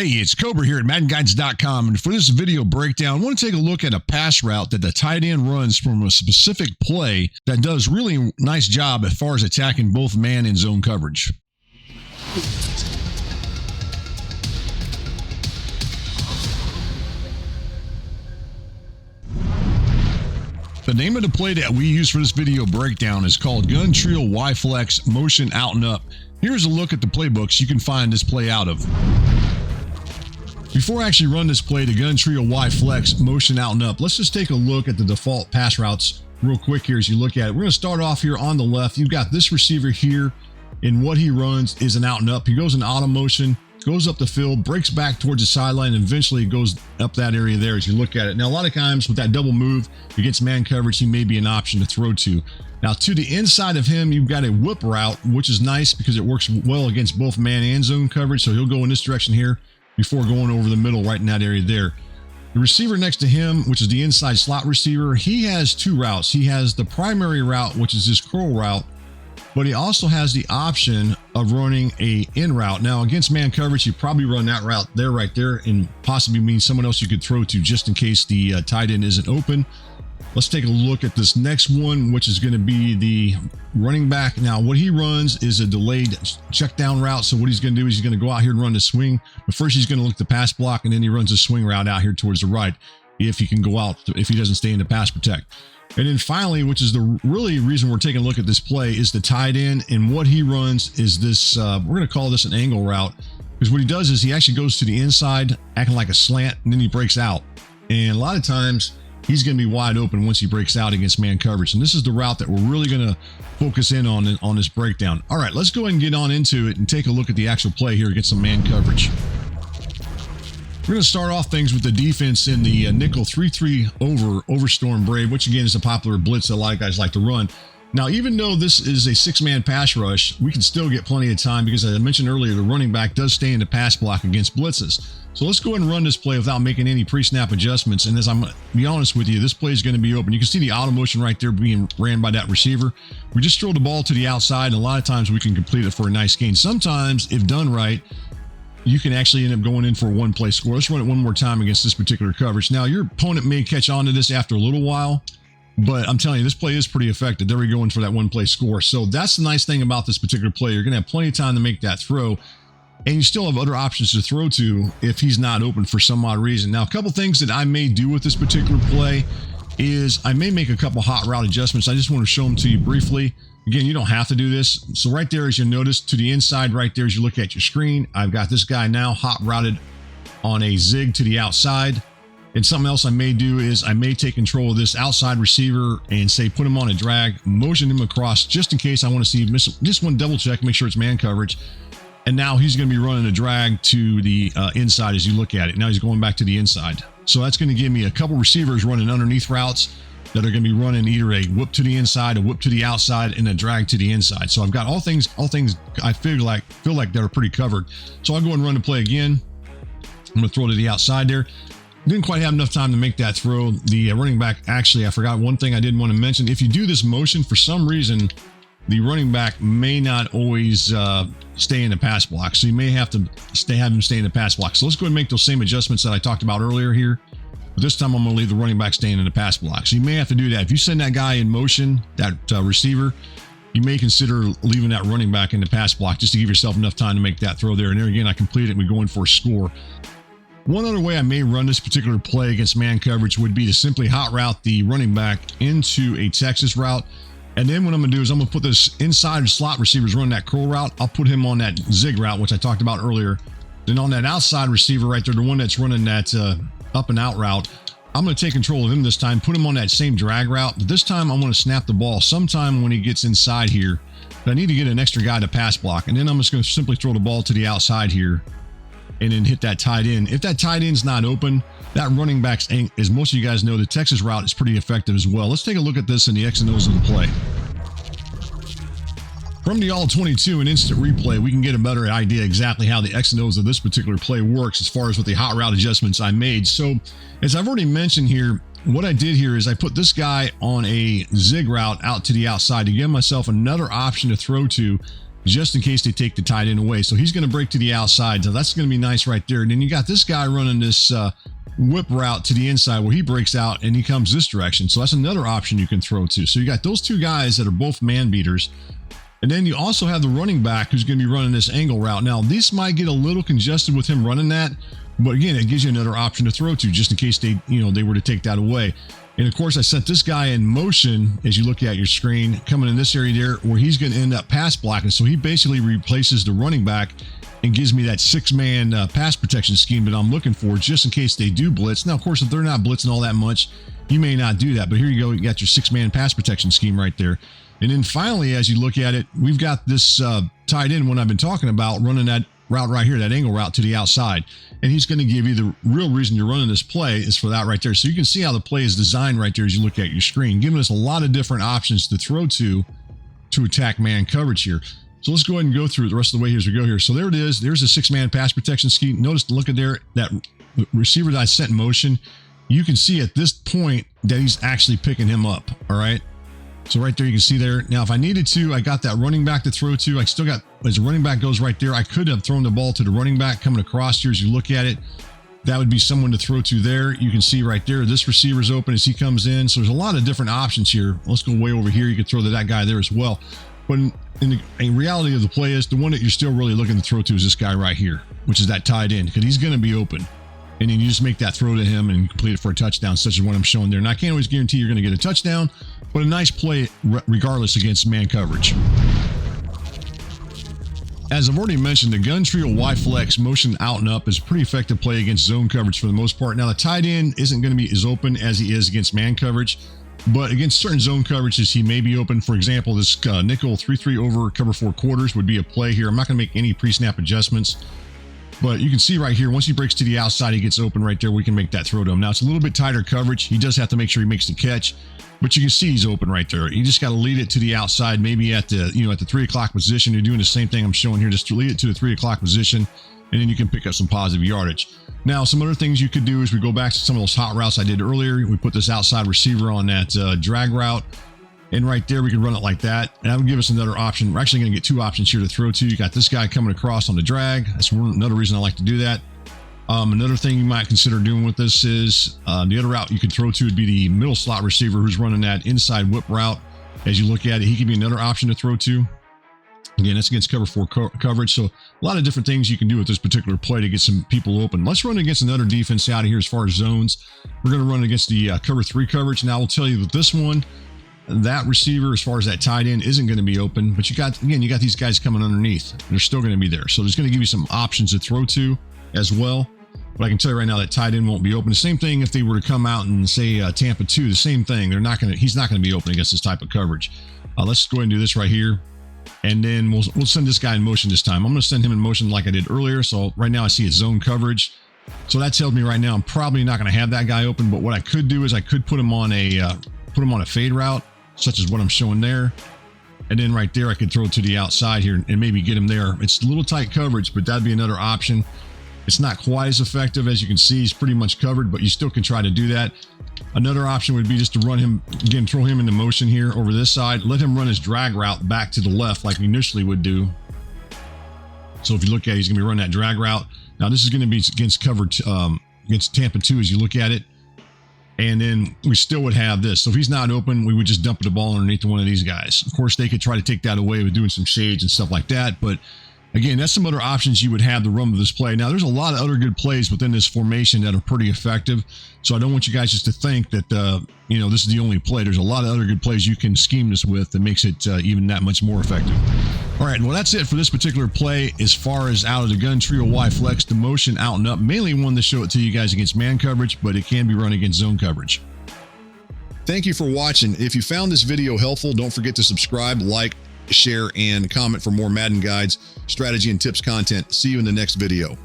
Hey, it's Kobra here at MaddenGuides.com, and for this video breakdown, I want to take a look at a pass route that the tight end runs from a specific play that does really nice job as far as attacking both man and zone coverage. The name of the play that we use for this video breakdown is called Gun Trio Y Flex Motion Out and Up. Here's a look at the playbooks you can find this play out of. Before I actually run this play, the Gun Trio Y Flex Motion Out and Up, let's just take a look at the default pass routes real quick here as you look at it. We're going to start off here on the left. You've got this receiver here, and what he runs is an out and up. He goes in auto motion, goes up the field, breaks back towards the sideline, and eventually goes up that area there as you look at it. Now, a lot of times with that double move against man coverage, he may be an option to throw to. Now, to the inside of him, you've got a whip route, which is nice because it works well against both man and zone coverage. So he'll go in this direction here before going over the middle right in that area there. The receiver next to him, which is the inside slot receiver, he has two routes. He has the primary route, which is this curl route, but he also has the option of running a in route. Now, against man coverage, you probably run that route there, right there, and possibly means someone else you could throw to just in case the tight end isn't open. Let's take a look at this next one, which is going to be the running back. Now, what he runs is a delayed check down route. So what he's going to do is he's going to go out here and run the swing. But first, he's going to look at the pass block, and then he runs a swing route out here towards the right if he can go out, if he doesn't stay in the pass protect. And then finally, which is the really reason we're taking a look at this play, is the tight end. And what he runs is this, we're going to call this an angle route. Because what he does is he actually goes to the inside, acting like a slant, and then he breaks out. And a lot of times, he's going to be wide open once he breaks out against man coverage. And this is the route that we're really going to focus in on this breakdown. All right, let's go ahead and get on into it and take a look at the actual play here against some man coverage. We're going to start off things with the defense in the nickel 3-3 overstorm brave, which again is a popular blitz that a lot of guys like to run. Now, even though this is a six-man pass rush, we can still get plenty of time because, as I mentioned earlier, the running back does stay in the pass block against blitzes. So let's go ahead and run this play without making any pre-snap adjustments. And as I'm going to be honest with you, this play is going to be open. You can see the auto motion right there being ran by that receiver. We just throw the ball to the outside, and a lot of times we can complete it for a nice gain. Sometimes, if done right, you can actually end up going in for a one-play score. Let's run it one more time against this particular coverage. Now, your opponent may catch on to this after a little while, but I'm telling you, this play is pretty effective. There we go in for that one-play score. So that's the nice thing about this particular play. You're going to have plenty of time to make that throw, and you still have other options to throw to if he's not open for some odd reason. Now, a couple things that I may do with this particular play is I may make a couple hot route adjustments. I just want to show them to you briefly. Again, you don't have to do this. So right there, as you notice, to the inside right there as you look at your screen, I've got this guy now hot routed on a zig to the outside. And something else I may do is I may take control of this outside receiver and say put him on a drag, motion him across just in case I want to see, just one double check, make sure it's man coverage. And now he's going to be running a drag to the inside as you look at it. Now he's going back to the inside. So that's going to give me a couple receivers running underneath routes that are going to be running either a whip to the inside, a whip to the outside, and a drag to the inside. So I've got all things I feel like that are pretty covered. So I'll go and run the play again. I'm going to throw to the outside there. Didn't quite have enough time to make that throw. The running back, actually, I forgot one thing I didn't want to mention. If you do this motion, for some reason, the running back may not always stay in the pass block. So you may have to have him stay in the pass block. So let's go ahead and make those same adjustments that I talked about earlier here. But this time I'm going to leave the running back staying in the pass block. So you may have to do that. If you send that guy in motion, that receiver, you may consider leaving that running back in the pass block just to give yourself enough time to make that throw there. And there again, I complete it and we go in for a score. One other way I may run this particular play against man coverage would be to simply hot route the running back into a Texas route. And then what I'm going to do is I'm going to put this inside slot receivers running that curl route. I'll put him on that zig route, which I talked about earlier. Then on that outside receiver right there, the one that's running that up and out route, I'm going to take control of him this time, put him on that same drag route. But this time I want to snap the ball sometime when he gets inside here. But I need to get an extra guy to pass block. And then I'm just going to simply throw the ball to the outside here and then hit that tight end. If that tight end's not open, that running back's, as most of you guys know, the Texas route is pretty effective as well. Let's take a look at this in the X and O's of the play. From the All-22 and instant replay, we can get a better idea exactly how the X and O's of this particular play works as far as with the hot route adjustments I made. So, as I've already mentioned here, what I did here is I put this guy on a zig route out to the outside to give myself another option to throw to just in case they take the tight end away. So he's going to break to the outside. So that's going to be nice right there. And then you got this guy running this whip route to the inside where he breaks out and he comes this direction. So that's another option you can throw to. So you got those two guys that are both man beaters. And then you also have the running back who's going to be running this angle route. Now, this might get a little congested with him running that, but again, it gives you another option to throw to just in case they were to take that away. And of course, I sent this guy in motion as you look at your screen, coming in this area there where he's going to end up pass blocking. So he basically replaces the running back and gives me that 6-man pass protection scheme that I'm looking for just in case they do blitz. Now, of course, if they're not blitzing all that much, you may not do that. But here you go. You got your 6-man pass protection scheme right there. And then finally, as you look at it, we've got this tight end, one I've been talking about, running that route right here, that angle route to the outside. And he's going to give you the real reason you're running this play is for that right there. So you can see how the play is designed right there as you look at your screen, giving us a lot of different options to throw to attack man coverage here. So let's go ahead and go through it the rest of the way here as we go here. So there it is. There's a 6-man pass protection scheme. Notice, look at there, that receiver that I sent in motion. You can see at this point that he's actually picking him up. All right. So right there, you can see there. Now, if I needed to, I got that running back to throw to. I still got, as the running back goes right there, I could have thrown the ball to the running back coming across here as you look at it. That would be someone to throw to there. You can see right there, this receiver's open as he comes in. So there's a lot of different options here. Let's go way over here. You can throw to that guy there as well. But in reality of the play is the one that you're still really looking to throw to is this guy right here, which is that tight end, because he's going to be open. And then you just make that throw to him and complete it for a touchdown, such as what I'm showing there. And I can't always guarantee you're going to get a touchdown, but a nice play regardless against man coverage. As I've already mentioned, the gun trio Y flex motion out and up is a pretty effective play against zone coverage for the most part. Now, the tight end isn't going to be as open as he is against man coverage, but against certain zone coverages, he may be open. For example, this nickel 3-3 over cover 4 quarters would be a play here. I'm not going to make any pre-snap adjustments. But you can see right here, once he breaks to the outside, he gets open right there. We can make that throw to him. Now, it's a little bit tighter coverage. He does have to make sure he makes the catch, but you can see he's open right there. You just got to lead it to the outside, maybe at the, at the 3 o'clock position. You're doing the same thing I'm showing here, just to lead it to the 3 o'clock position, and then you can pick up some positive yardage. Now, some other things you could do is we go back to some of those hot routes I did earlier. We put this outside receiver on that drag route. And right there, we can run it like that. And that would give us another option. We're actually going to get 2 options here to throw to. You got this guy coming across on the drag. That's another reason I like to do that. Another thing you might consider doing with this is the other route you could throw to would be the middle slot receiver who's running that inside whip route. As you look at it, he could be another option to throw to. Again, that's against cover 4 coverage. So a lot of different things you can do with this particular play to get some people open. Let's run against another defense out of here as far as zones. We're going to run against the cover 3 coverage. Now, I will tell you that this one, that receiver, as far as that tight end, isn't going to be open, but you got these guys coming underneath. They're still going to be there. So there's going to give you some options to throw to as well. But I can tell you right now that tight end won't be open. The same thing if they were to come out and say Tampa 2, the same thing. He's not going to be open against this type of coverage. Let's go ahead and do this right here. And then we'll send this guy in motion this time. I'm going to send him in motion like I did earlier. So right now I see it's zone coverage. So that tells me right now I'm probably not going to have that guy open. But what I could do is I could put him on a fade route, such as what I'm showing there. And then right there, I could throw it to the outside here and maybe get him there. It's a little tight coverage, but that'd be another option. It's not quite as effective. As you can see, he's pretty much covered, but you still can try to do that. Another option would be just to run him, again, throw him into motion here over this side. Let him run his drag route back to the left like we initially would do. So if you look at it, he's going to be running that drag route. Now, this is going to be against against Tampa 2 as you look at it. And then we still would have this. So if he's not open, we would just dump the ball underneath one of these guys. Of course, they could try to take that away with doing some shades and stuff like that. But again, that's some other options you would have to run with this play. Now, there's a lot of other good plays within this formation that are pretty effective. So I don't want you guys just to think that, this is the only play. There's a lot of other good plays you can scheme this with that makes it even that much more effective. All right, well, that's it for this particular play as far as out of the gun trio Y flex, the motion out and up. Mainly wanted to show it to you guys against man coverage, but it can be run against zone coverage. Thank you for watching. If you found this video helpful, don't forget to subscribe, like, share, and comment for more Madden guides, strategy, and tips content. See you in the next video.